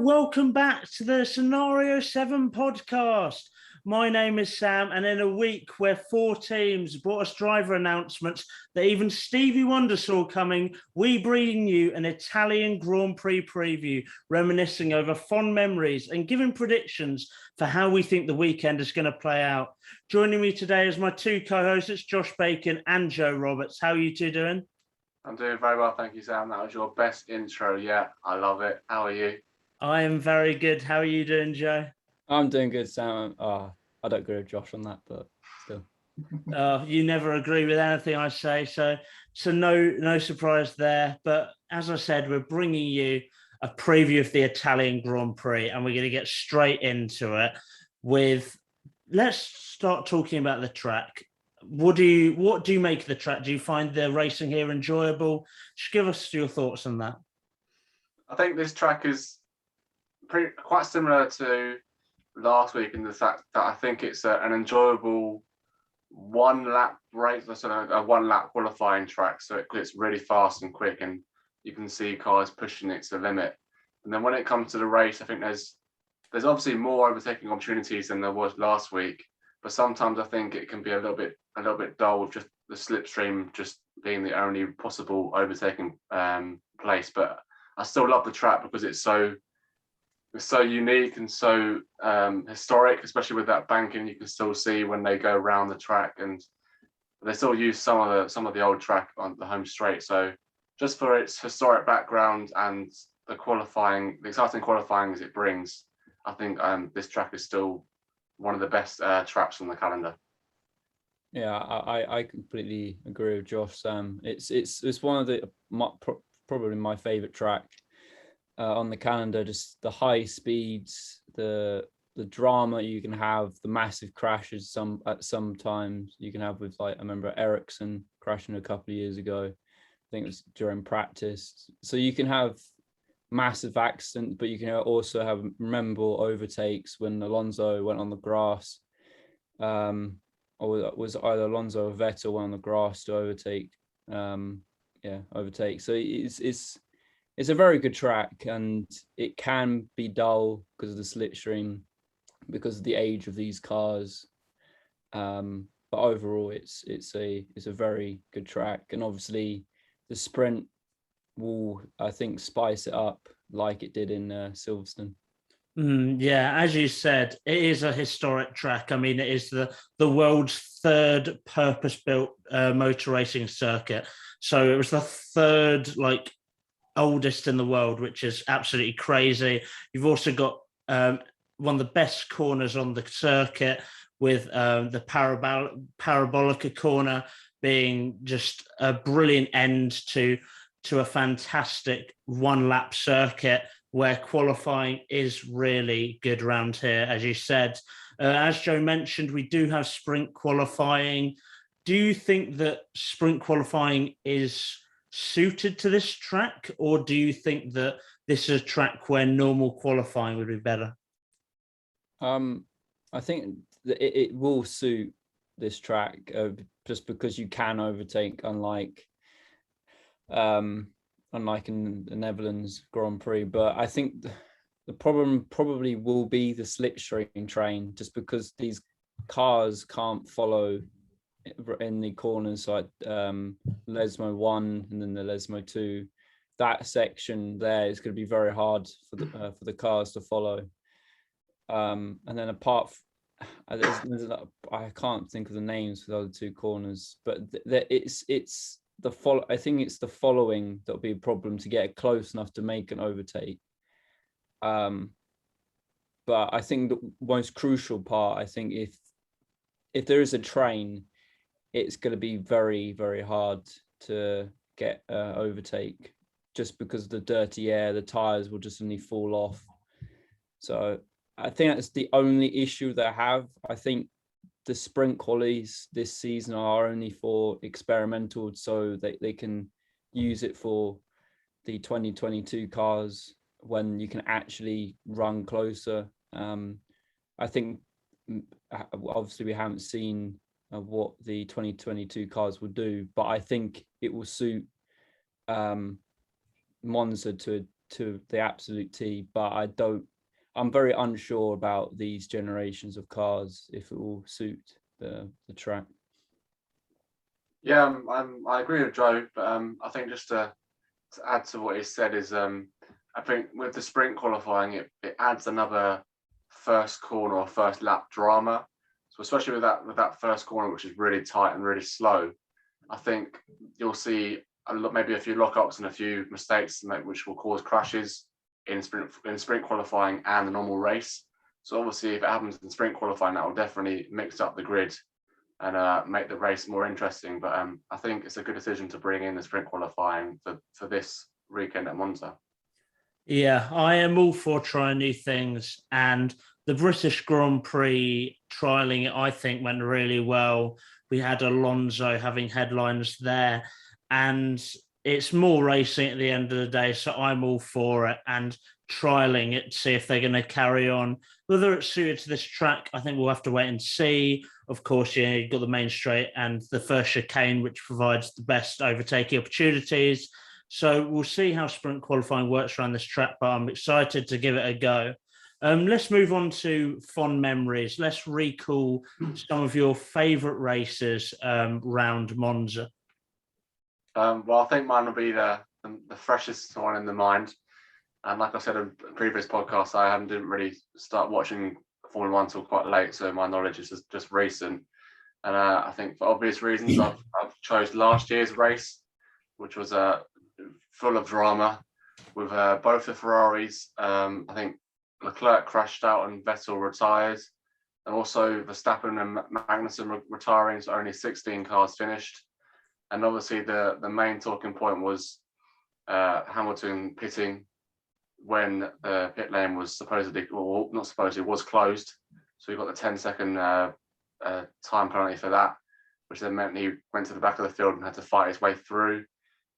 welcome back to the Scenario 7 podcast. My name is Sam, and in a week where 4 teams brought us driver announcements that even Stevie Wonder saw coming, we bring you an Italian Grand Prix preview, reminiscing over fond memories and giving predictions for how we think the weekend is going to play out. Joining me today is my 2 co-hosts, it's Josh Bacon and Joe Roberts. How are you 2 doing? I'm doing very well, thank you, Sam. That was your best intro yet. I love it. How are you? I am very good. How are you doing, Joe? I'm doing good, Sam. I don't agree with Josh on that, but still. You never agree with anything I say, so no surprise there. But as I said, we're bringing you a preview of the Italian Grand Prix, and we're going to get straight into it with. Let's start talking about the track. What do you make of the track? Do you find the racing here enjoyable? Just give us your thoughts on that. I think this track is quite similar to last week in the fact that I think it's an enjoyable one-lap race, a one-lap qualifying track. So it's really fast and quick, and you can see cars pushing it to the limit. And then when it comes to the race, I think there's obviously more overtaking opportunities than there was last week. But sometimes I think it can be a little bit dull with just the slipstream just being the only possible overtaking place. But I still love the track because it's so unique and so historic, especially with that banking. You can still see when they go around the track, and they still use some of the old track on the home straight. So just for its historic background and the exciting qualifying as it brings, I think this track is still one of the best tracks on the calendar. Yeah, I completely agree with Josh, Sam. It's one of probably my favorite track on the calendar. Just the high speeds, the drama you can have, the massive crashes sometimes you can have with, like, I remember Ericsson crashing a couple of years ago. I think it was during practice. So you can have massive accidents, but you can also have memorable overtakes when Alonso went on the grass. Or it was either Alonso or Vettel went on the grass to overtake. Overtake. So it's a very good track, and it can be dull because of the slipstream, because of the age of these cars. But overall, it's a very good track, and obviously the sprint will, I think, spice it up like it did in Silverstone. Yeah, as you said, it is a historic track. I mean, it is the world's 3rd purpose-built motor racing circuit. So it was the 3rd, oldest in the world, which is absolutely crazy. You've also got one of the best corners on the circuit, with the Parabolica corner being just a brilliant end to a fantastic one-lap circuit, where qualifying is really good around here, as you said. As Joe mentioned, we do have sprint qualifying. Do you think that sprint qualifying is suited to this track, or do you think that this is a track where normal qualifying would be better? I think that it will suit this track just because you can overtake, unlike in the Netherlands Grand Prix. But I think the problem probably will be the slipstream train, just because these cars can't follow in the corners, like Lesmo 1 and then the Lesmo 2. That section there is going to be very hard for the cars to follow. And then I can't think of the names for the other 2 corners, but I think it's the following that'll be a problem to get close enough to make an overtake. But I think the most crucial part, I think if there is a train, it's going to be very, very hard to get overtake, just because of the dirty air. The tires will just suddenly fall off. So I think that's the only issue they have. I think the sprint qualies this season are only for experimental, so they can use it for the 2022 cars when you can actually run closer. I think obviously we haven't seen what the 2022 cars will do, but I think it will suit Monza to to the absolute T, but I'm very unsure about these generations of cars, if it will suit the track. Yeah, I agree with Joe, but I think just to add to what he said is I think with the sprint qualifying, it adds another first corner or first lap drama. So especially with that first corner, which is really tight and really slow, I think you'll see maybe a few lockups and a few mistakes which will cause crashes in sprint qualifying and the normal race. So obviously, if it happens in sprint qualifying, that will definitely mix up the grid and make the race more interesting. But I think it's a good decision to bring in the sprint qualifying for this weekend at Monza. Yeah, I am all for trying new things, and the British Grand Prix trialing it, I think, went really well. We had Alonso having headlines there, and it's more racing at the end of the day, so I'm all for it, and trialing it to see if they're going to carry on. Whether it's suited to this track, I think we'll have to wait and see. Of course, you've got the main straight and the first chicane, which provides the best overtaking opportunities. So we'll see how sprint qualifying works around this track, but I'm excited to give it a go. Let's move on to fond memories. Let's recall some of your favourite races round Monza. Well, I think mine will be the freshest one in the mind. And like I said in previous podcasts, I didn't really start watching Formula One until quite late, so my knowledge is just recent. And I think for obvious reasons, I've chose last year's race, which was full of drama with both the Ferraris. I think Leclerc crashed out and Vettel retired, and also Verstappen and Magnussen retiring, so only 16 cars finished. And obviously the main talking point was Hamilton pitting when the pit lane was supposedly, well, not supposedly, was closed. So he got the 10-second time penalty for that, which then meant he went to the back of the field and had to fight his way through.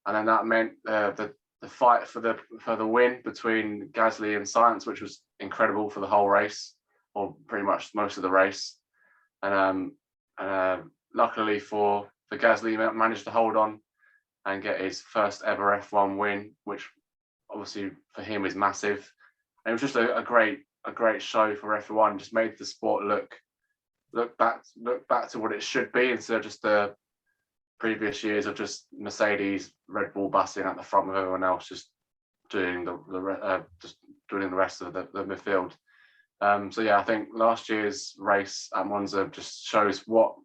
And then that meant the fight for the win between Gasly and Sainz, which was incredible for the whole race, or pretty much most of the race. And luckily for Gasly, he managed to hold on and get his first ever F1 win, which obviously for him is massive. And it was just a great show for F1. Just made the sport look back to what it should be, instead of just the previous years of just Mercedes, Red Bull busting at the front with everyone else just doing the rest of the midfield. So yeah, I think last year's race at Monza just shows what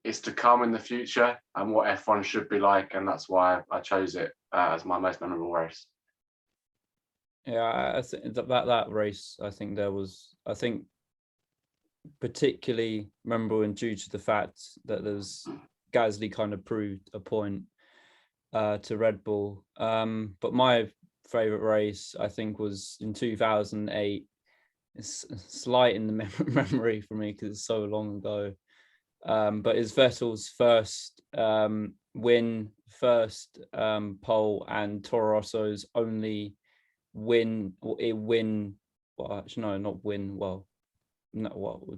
is to come in the future and what F1 should be like, and that's why I chose it as my most memorable race. Yeah, I think that race, I think particularly memorable and due to the fact that there's Gasly kind of proved a point to Red Bull. But my favorite race, I think, was in 2008. It's slight in the memory for me because it's so long ago. But it's Vettel's first win, first pole, and Toro Rosso's only win.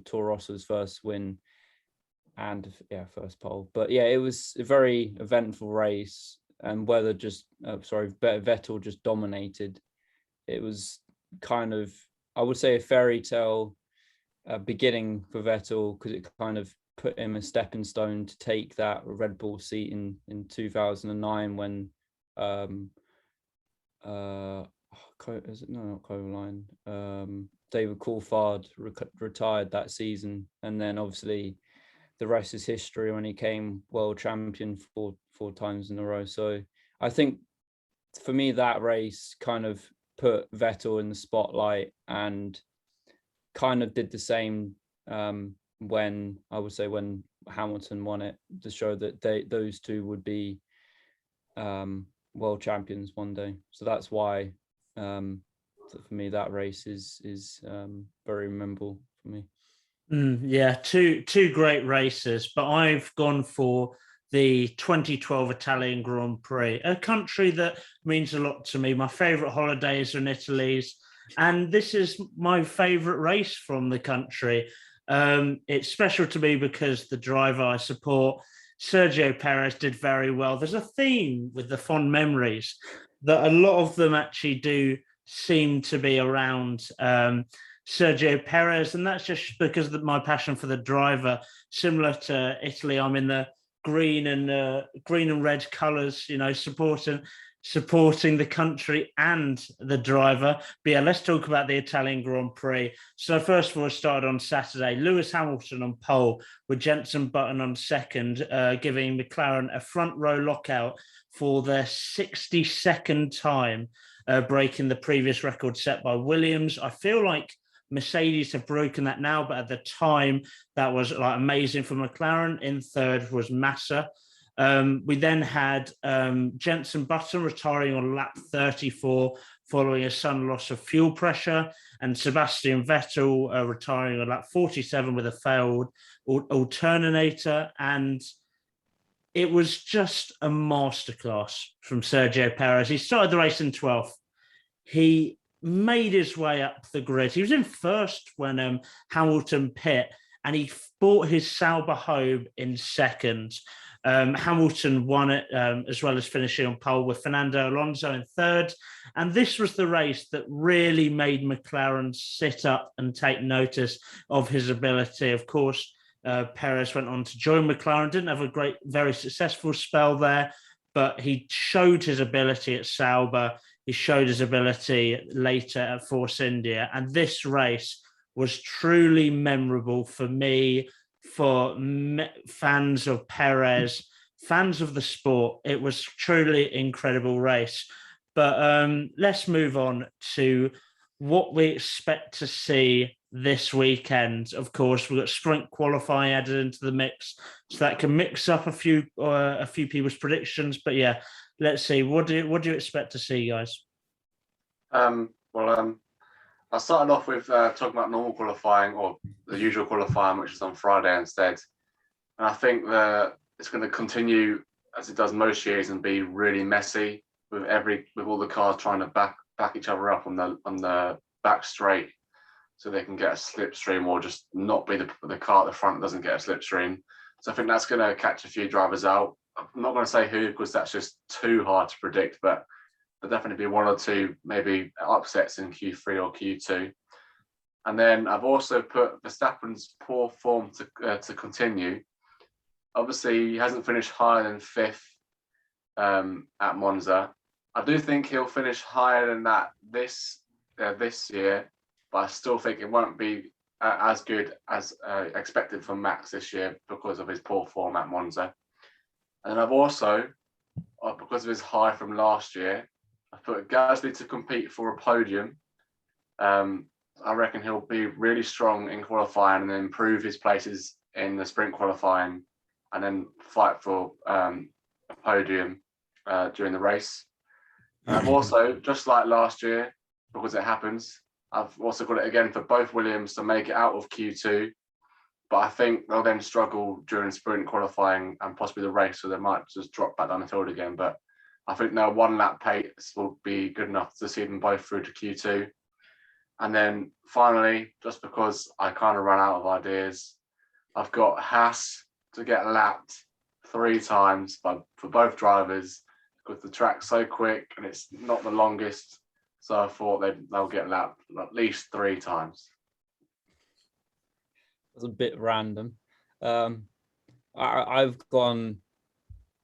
Toro Rosso's first win and first pole. But yeah, it was a very eventful race, and Vettel just dominated. It was kind of, I would say, a fairy tale beginning for Vettel, because it kind of put him a stepping stone to take that Red Bull seat in 2009 when David Coulthard retired that season, and then obviously the rest is history when he came world champion four times in a row. So I think for me that race kind of put Vettel in the spotlight, and kind of did the same when Hamilton won it, to show that those two would be world champions one day. So that's why for me that race is very memorable for me. Yeah, two great races, but I've gone for the 2012 Italian Grand Prix, a country that means a lot to me. My favourite holidays are in Italy's, and this is my favourite race from the country. It's special to me because the driver I support, Sergio Perez, did very well. There's a theme with the fond memories. that a lot of them actually do seem to be around Sergio Perez, and that's just because of my passion for the driver. Similar to Italy, I'm in the green and red colours, supporting the country and the driver. But yeah, let's talk about the Italian Grand Prix. So first of all, it started on Saturday. Lewis Hamilton on pole with Jenson Button on second, giving McLaren a front row lockout for their 62nd time, breaking the previous record set by Williams. I feel like Mercedes have broken that now, but at the time that was like amazing for McLaren. In third was Massa. We then had Jenson Button retiring on lap 34 following a sudden loss of fuel pressure, and Sebastian Vettel retiring on lap 47 with a failed alternator. And it was just a masterclass from Sergio Perez. He started the race in 12th. He made his way up the grid. He was in first when Hamilton pit, and he brought his Sauber home in second. Hamilton won it, as well as finishing on pole with Fernando Alonso in third. And this was the race that really made McLaren sit up and take notice of his ability. Of course, Perez went on to join McLaren, didn't have a very successful spell there, but he showed his ability at Sauber. He showed his ability later at Force India. And this race was truly memorable for me, for fans of Perez, fans of the sport. It was truly incredible race. But let's move on to what we expect to see this weekend. Of course, we've got sprint qualifying added into the mix, so that can mix up a few people's predictions. But yeah, let's see. What do you expect to see, guys? I started off with talking about normal qualifying, or the usual qualifying, which is on Friday instead. And I think that it's going to continue as it does most years and be really messy with all the cars trying to back each other up on the back straight, so they can get a slipstream, or just not be the car at the front doesn't get a slipstream. So I think that's going to catch a few drivers out. I'm not going to say who, because that's just too hard to predict, but there'll definitely be one or two maybe upsets in Q3 or Q2. And then I've also put Verstappen's poor form to continue. Obviously, he hasn't finished higher than fifth at Monza. I do think he'll finish higher than that this year, but I still think it won't be as good as expected from Max this year because of his poor form at Monza. And then I've also, because of his high from last year, I've put Gasly to compete for a podium. I reckon he'll be really strong in qualifying and then improve his places in the sprint qualifying, and then fight for a podium during the race. I've also, just like last year, because it happens, I've also got it again for both Williams to make it out of Q2, but I think they'll then struggle during sprint qualifying and possibly the race, so they might just drop back down the field again. But I think their one lap pace will be good enough to see them both through to Q2. And then finally, just because I kind of ran out of ideas, I've got Haas to get lapped 3 times for both drivers, because the track's so quick and it's not the longest. So I thought they'll get lapped at least 3 times. That's a bit random. I've gone.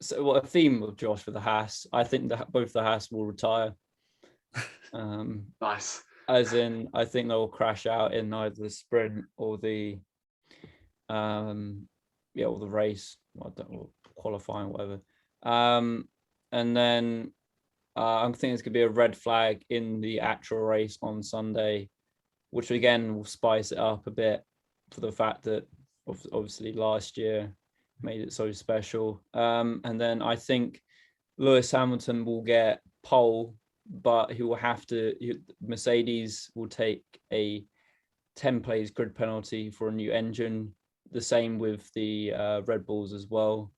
So what a theme of Josh for the Haas. I think that both the Haas will retire. Nice. As in, I think they'll crash out in either the sprint or the or the race, or qualifying, whatever. And then I think it's gonna be a red flag in the actual race on Sunday, which again will spice it up a bit for the fact that obviously last year made it so special. And then I think Lewis Hamilton will get pole, but he will have to. Mercedes will take a 10 plays grid penalty for a new engine. The same with the Red Bulls as well,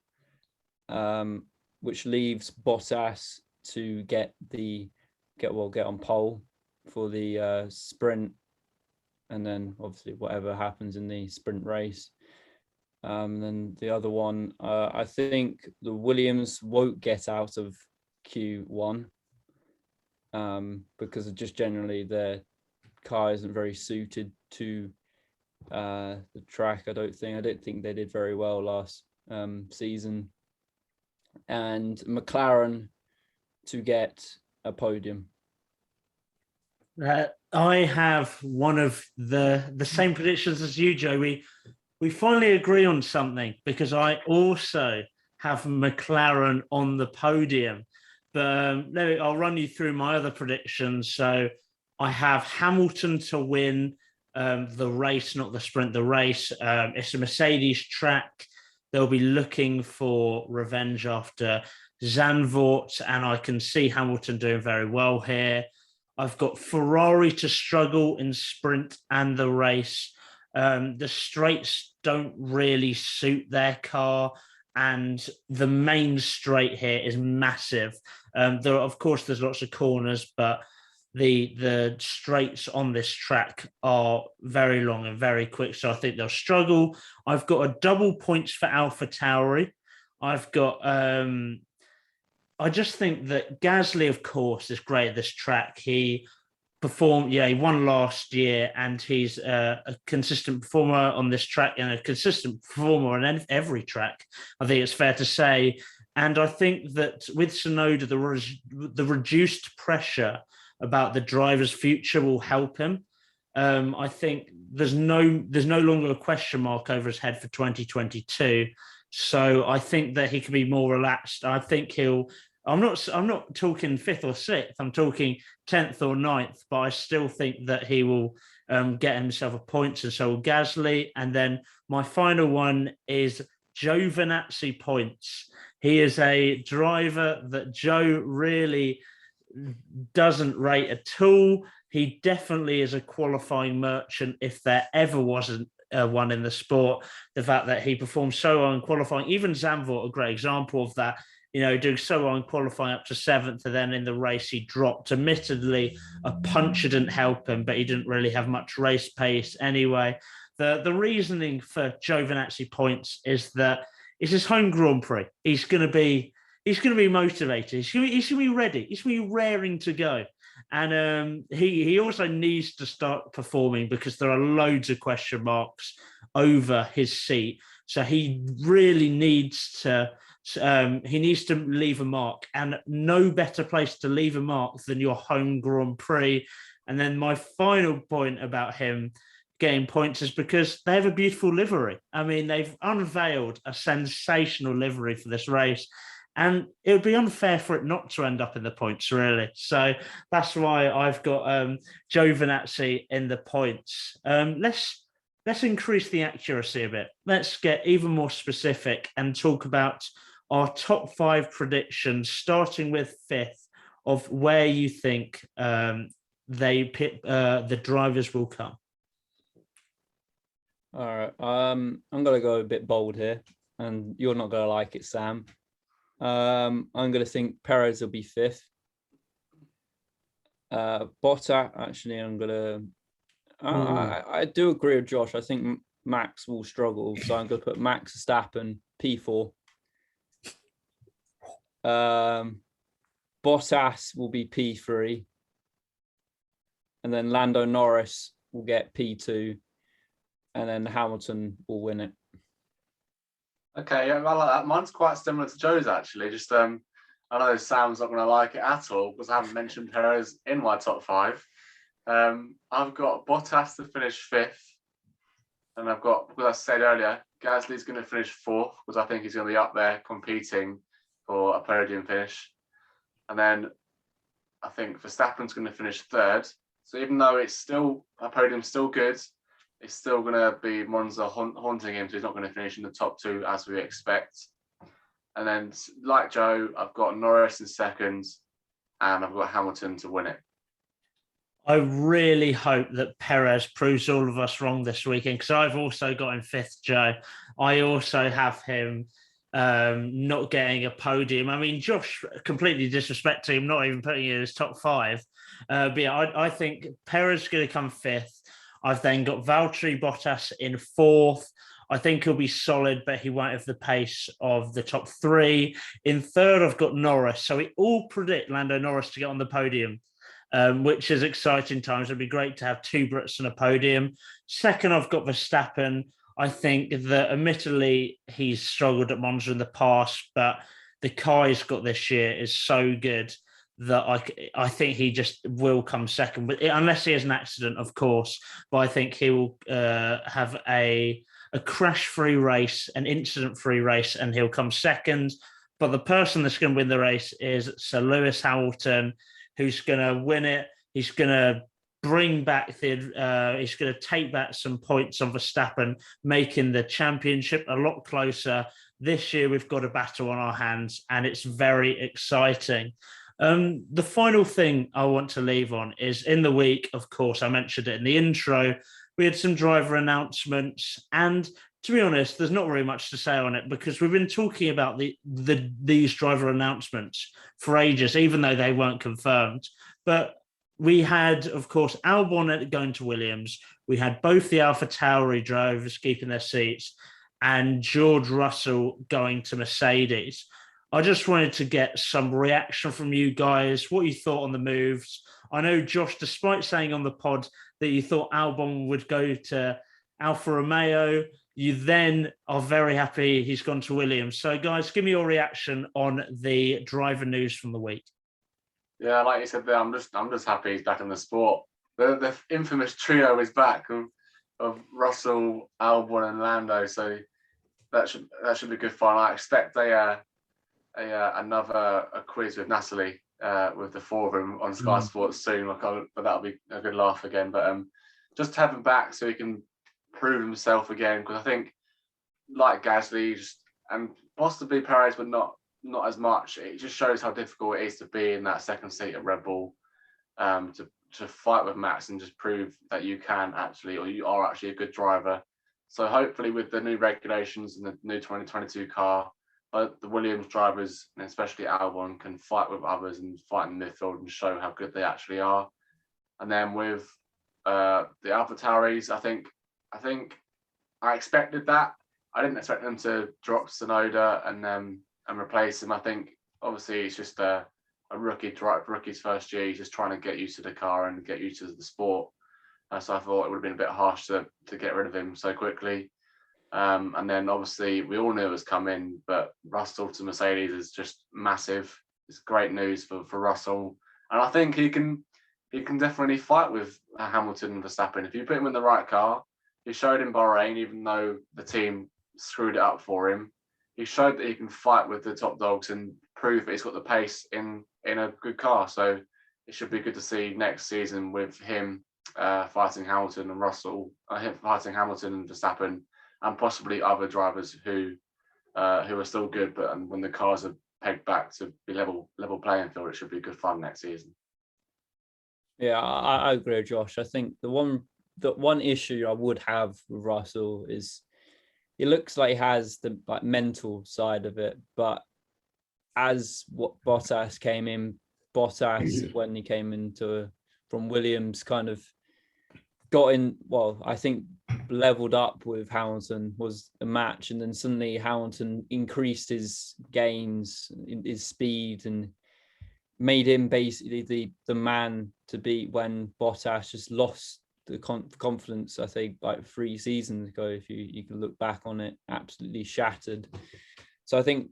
which leaves Bottas to get on pole for the sprint, and then obviously whatever happens in the sprint race. Then the other one, I think the Williams won't get out of Q1. because of just generally their car isn't very suited to the track. I don't think they did very well last season. And McLaren to get a podium. I have one of the same predictions as you, Joe. We finally agree on something, because I also have McLaren on the podium. But I'll run you through my other predictions. So I have Hamilton to win the race, not the sprint, the race. It's a Mercedes track. They'll be looking for revenge after Zandvoort, and I can see Hamilton doing very well here. I've got Ferrari to struggle in sprint and the race. The straights don't really suit their car, and the main straight here is massive. Of course, there's lots of corners, but the straights on this track are very long and very quick, so I think they'll struggle. I've got a double points for AlphaTauri. I've got I just think that Gasly, of course, is great at this track. He performed, he won last year, and he's a consistent performer on this track and a consistent performer on every track, I think it's fair to say. And I think that with Tsunoda, the reduced pressure about the driver's future will help him. I think there's no longer a question mark over his head for 2022. So I think that he can be more relaxed. I think I'm not talking 5th or 6th. I'm talking 10th or 9th, but I still think that he will get himself a point, and so will Gasly. And then my final one is Giovinazzi points. He is a driver that Joe really doesn't rate at all. He definitely is a qualifying merchant, if there ever wasn't one in the sport. The fact that he performed so well in qualifying, even Zandvoort, a great example of that, doing so well in qualifying up to 7th, and then in the race he dropped. Admittedly, a puncture didn't help him, but he didn't really have much race pace anyway. The reasoning for Giovinazzi points is that it's his home Grand Prix. He's going to be motivated. He's going to be ready. He's going to be raring to go. And he also needs to start performing, because there are loads of question marks over his seat. So he really needs to leave a mark, and no better place to leave a mark than your home Grand Prix. And then my final point about him getting points is because they have a beautiful livery. I mean, they've unveiled a sensational livery for this race, and it would be unfair for it not to end up in the points, really. So that's why I've got Giovinazzi in the points. Let's increase the accuracy a bit. Let's get even more specific and talk about our top 5 predictions, starting with 5th, of where you think the drivers will come. All right. I'm going to go a bit bold here, and you're not going to like it, Sam. I'm going to think Perez will be 5th. Bottas, actually, I'm going to... I do agree with Josh. I think Max will struggle, so I'm going to put Max Verstappen P4. Bottas will be P3, and then Lando Norris will get P2, and then Hamilton will win it. Okay, yeah, I like that. Mine's quite similar to Joe's, actually. Just I know Sam's not going to like it at all, because I haven't mentioned Perez in my top 5. I've got Bottas to finish 5th, and I've got, because I said earlier, Gasly's going to finish 4th, because I think he's going to be up there competing for a podium finish. And then I think Verstappen's going to finish 3rd. So even though it's still, a podium's still good, it's still going to be Monza haunting him, so he's not going to finish in the top 2 as we expect. And then, like Joe, I've got Norris in 2nd, and I've got Hamilton to win it. I really hope that Perez proves all of us wrong this weekend, because I've also got him 5th, Joe. I also have him not getting a podium. I mean, Josh completely disrespecting him, not even putting it in his top 5. But yeah, I think Perez is going to come 5th. I've then got Valtteri Bottas in 4th. I think he'll be solid, but he won't have the pace of the top 3. In 3rd, I've got Norris. So we all predict Lando Norris to get on the podium. which is exciting times. It'd be great to have two Brits on a podium. Second, I've got Verstappen. I think that admittedly he's struggled at Monza in the past, but the car he's got this year is so good that I think he just will come second, but unless he has an accident, of course. But I think he will have a crash-free race, an incident-free race, and he'll come second. But the person that's going to win the race is Sir Lewis Hamilton, who's going to win it. He's going to bring back he's going to take back some points on Verstappen, making the championship a lot closer. This year, we've got a battle on our hands, and it's very exciting. The final thing I want to leave on is in the week, of course, I mentioned it in the intro, we had some driver announcements, and to be honest, there's not really much to say on it because we've been talking about these driver announcements for ages, even though they weren't confirmed. But we had, of course, Albon going to Williams. We had both the AlphaTauri drivers keeping their seats and George Russell going to Mercedes. I just wanted to get some reaction from you guys, what you thought on the moves. I know, Josh, despite saying on the pod that you thought Albon would go to Alfa Romeo, you then are very happy he's gone to Williams. So, guys, give me your reaction on the driver news from the week. Yeah, like you said there, I'm just happy he's back in the sport. The infamous trio is back of Russell, Albon, and Lando. So that should be good fun. I expect another quiz with Natalie with the four of them on Sky Sports soon. But that'll be a good laugh again. But just to have him back so he can prove himself again, because I think like Gasly and possibly Perez, but not as much. It just shows how difficult it is to be in that second seat at Red Bull, to fight with Max and just prove that you can actually, or you are actually a good driver. So hopefully with the new regulations and the new 2022 car, the Williams drivers, and especially Albon, can fight with others and fight in the midfield and show how good they actually are. And then with the AlphaTauris, I think I expected that. I didn't expect them to drop Tsunoda and replace him. I think obviously it's just a rookie's first year. He's just trying to get used to the car and get used to the sport. So I thought it would have been a bit harsh to get rid of him so quickly. And then obviously we all knew it was coming, but Russell to Mercedes is just massive. It's great news for Russell, and I think he can definitely fight with Hamilton and Verstappen if you put him in the right car. He showed in Bahrain, even though the team screwed it up for him, he showed that he can fight with the top dogs and prove that he's got the pace in a good car. So it should be good to see next season with him fighting Hamilton and Russell, him fighting Hamilton and Verstappen, and possibly other drivers who are still good, but when the cars are pegged back to be level playing field, it should be good fun next season. Yeah, I agree with Josh. I think the one issue I would have with Russell is he looks like he has the mental side of it, but as what Bottas came in, when he came into from Williams kind of got in, well, I think leveled up with Hamilton was a match, and then suddenly Hamilton increased his gains, his speed, and made him basically the man to beat when Bottas just lost the confidence, I think, like 3 seasons ago, if you can look back on it, absolutely shattered. So I think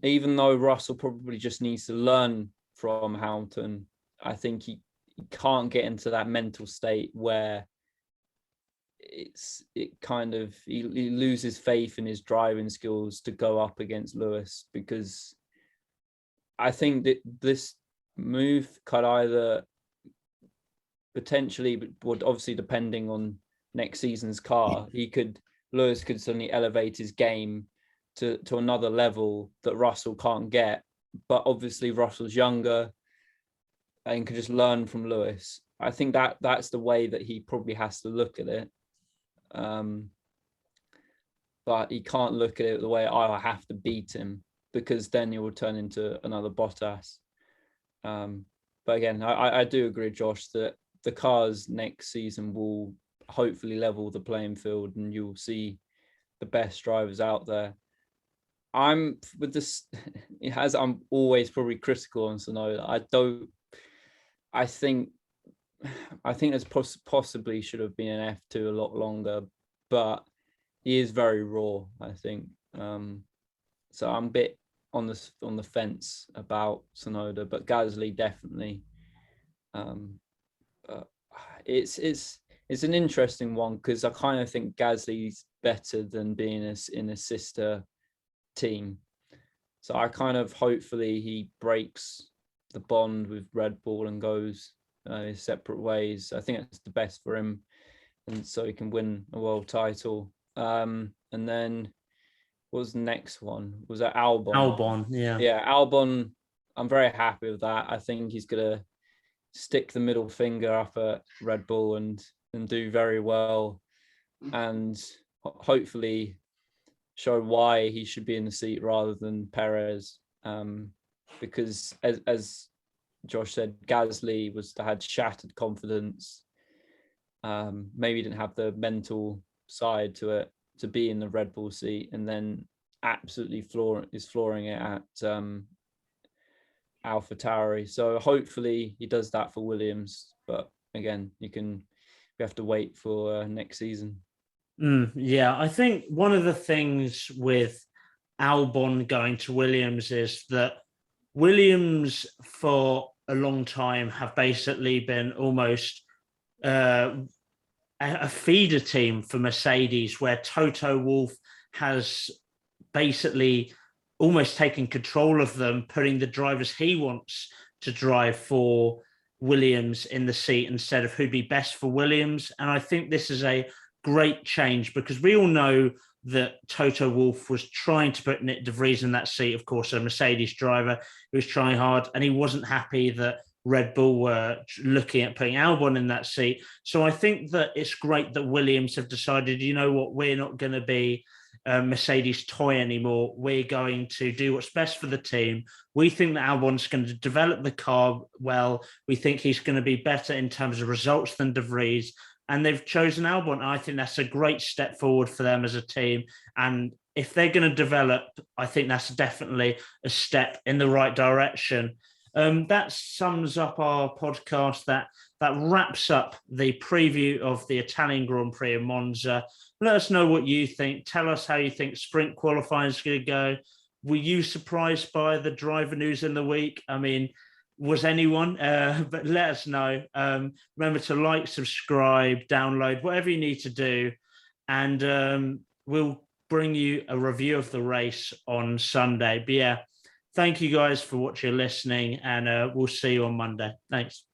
even though Russell probably just needs to learn from Hamilton, I think he can't get into that mental state where he loses faith in his driving skills to go up against Lewis, because I think that this move could either potentially, but obviously depending on next season's car, Lewis could suddenly elevate his game to another level that Russell can't get. But obviously Russell's younger and can just learn from Lewis. I think that's the way that he probably has to look at it. But he can't look at it the way I have to beat him, because then he will turn into another Bottas. But again, I do agree, Josh, that the cars next season will hopefully level the playing field and you'll see the best drivers out there. I'm always probably critical on Tsunoda. I think there's possibly should have been an F2 a lot longer, but he is very raw, I think. So I'm a bit on the fence about Tsunoda, but Gasly definitely. But it's an interesting one because I kind of think Gasly's better than being in a sister team. So I kind of hopefully he breaks the bond with Red Bull and goes his separate ways. I think that's the best for him, and so he can win a world title. And then what was the next one? Was that Albon? Albon, yeah. Yeah, Albon. I'm very happy with that. I think he's gonna stick the middle finger up at Red Bull and do very well, and hopefully show why he should be in the seat rather than Perez. Because as Josh said, Gasly had shattered confidence. Maybe didn't have the mental side to it to be in the Red Bull seat, and then absolutely flooring it at AlphaTauri. So hopefully he does that for Williams. But again, we have to wait for next season. Yeah, I think one of the things with Albon going to Williams is that Williams for a long time have basically been almost a feeder team for Mercedes, where Toto Wolff has basically almost taken control of them, putting the drivers he wants to drive for Williams in the seat instead of who'd be best for Williams. And I think this is a great change because we all know that Toto Wolff was trying to put Nick de Vries in that seat, of course, a Mercedes driver who was trying hard, and he wasn't happy that Red Bull were looking at putting Albon in that seat. So I think that it's great that Williams have decided, you know what, we're not going to be a Mercedes toy anymore. We're going to do what's best for the team. We think that Albon's going to develop the car well. We think he's going to be better in terms of results than de Vries. And they've chosen Albon. I think that's a great step forward for them as a team. And if they're going to develop, I think that's definitely a step in the right direction. That sums up our podcast. That wraps up the preview of the Italian Grand Prix in Monza. Let us know what you think. Tell us how you think sprint qualifying is going to go. Were you surprised by the driver news in the week? I mean, was anyone? But let us know. Remember to like, subscribe, download, whatever you need to do. And we'll bring you a review of the race on Sunday. But yeah, thank you guys for watching, listening, and we'll see you on Monday. Thanks.